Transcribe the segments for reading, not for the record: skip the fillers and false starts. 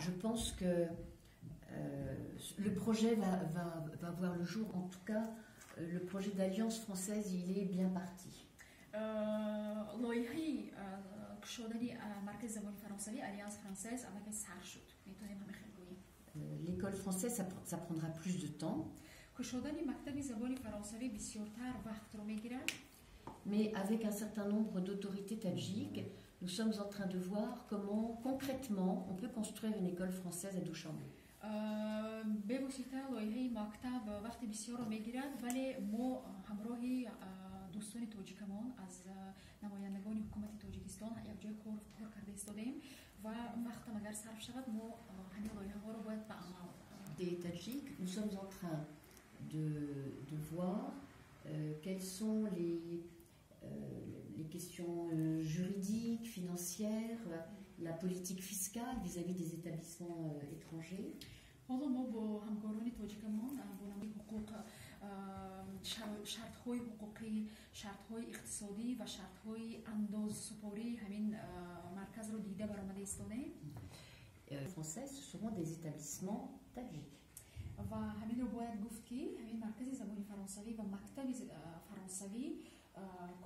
Je pense que le projet va voir le jour. En tout cas, le projet d'Alliance française, il est bien parti. لایحه شدنی مرکز زبانی فرانسوی آلیانس فرانسز الان سر شد. میتونیم همه خیلی بگیم. L'école française, ça prendra plus de temps. که شدنی مکتب زبانی فرانسوی بسیارتر وقت رو میگیره. Mais avec un certain nombre d'autorités tadjiques, nous sommes en train de voir comment concrètement on peut construire une école française à Dushanbe. به واسطه لایحه مکتب وقت بسیار رو میگیرد ولی ما همراهی دوستان تاجیکمان از نمایندگان حکومت تاجیکستان یک جای کار کرده ایستادیم و وقت اگر صرف شود ما همین لایحه ها رو باید به عمل Des Tadjiks, nous sommes en train de voir quelles sont les questions juridiques, financières, la politique fiscale vis-à-vis des établissements étrangers. حالا ما با همکاران تاجیکمان با نمای حقوق شرط‌های حقوقی، شرط‌های اقتصادی و شرط‌های اندازه‌سپاری همین مرکز رو دیده برآمده ایستادیم. Français, ce seront des établissements tadjiks. و همین رو باید گفت که همین مرکز زبانی فرانسوی و مکتب فرانسوی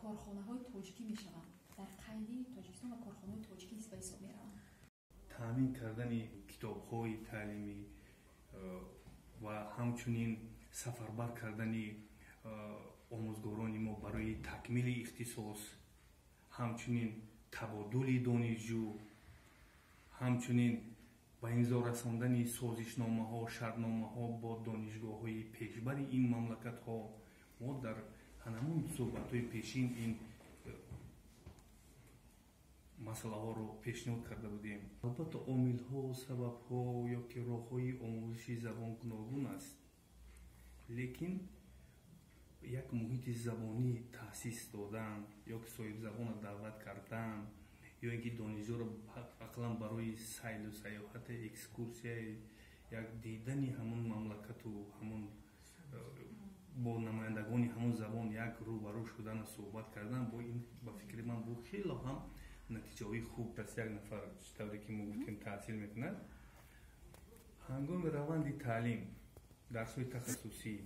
کارخانه‌های تاجیکی می‌شوند. در قید تاجیکستان و کارخانه‌های تاجیکی به حساب می‌روند. تامین کردن کتاب‌های تعلیمی و همچنین سفربر کردن آموزگاران ما برای تکمیل اختصاص، همچنین تبادل دانشجو، همچنین به امضا رساندن سازشنامه‌ها، شرطنامه‌ها با دانشگاه‌های پیشبر این مملکت‌ها. ما در همون صحبت‌های پیشین این مسئله ها رو پیشنهاد کرده بودیم. البته عامل ها و سبب ها یا که راه های آموزش زبان گوناگون است، لیکن یک محیط زبانی تأسیس دادن یا که صاحب زبان دعوت کردن یا اینکه دانشجو رو اقلا برای سیل و سیاحت اکسکورسیا یک دیدن همون مملکت و همون با نمایندگان همون زبان یک روبرو شدن و صحبت کردن با این با فکر من بود خیلی هم نتیجه خوب دست یک نفر طوری که ما گفتیم تحصیل میکند. هنگام روند تعلیم درس‌های تخصصی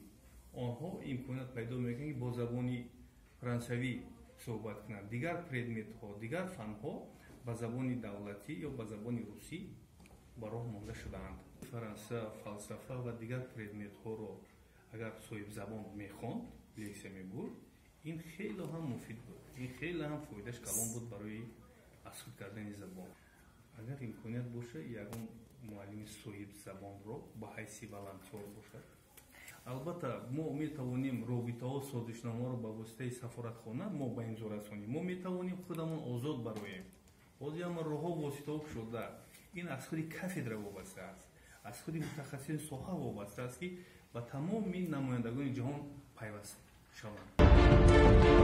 آنها امکانات پیدا میکنند که با زبان فرانسوی صحبت کنند. دیگر پردمت ها، دیگر فن ها با زبان دولتی یا با زبان روسی برای مانده شدند. فرانسه، فلسفه و دیگر پردمت ها رو اگر صاحب زبان میخواند، لیکسه میبرد، این خیلی هم مفید بود. این خیلی هم فایدهش کلان بود برای اصل کردن زبان. اگر امکانیت باشه یکون معلم صاحب زبان رو با حیث والنتیر باشد. البته ما میتوانیم رابطه ها سازشنامه رو با واسطه سفارتخانه ما با امضا رسانیم. ما میتوانیم خودمون آزاد برایم. بازی هم راه ها واسطه ها شده. این از خود کافدره وابسته است. از خود متخصصین ساحه وابسته است که با تمام نمایندگان جهان پیوست شوند.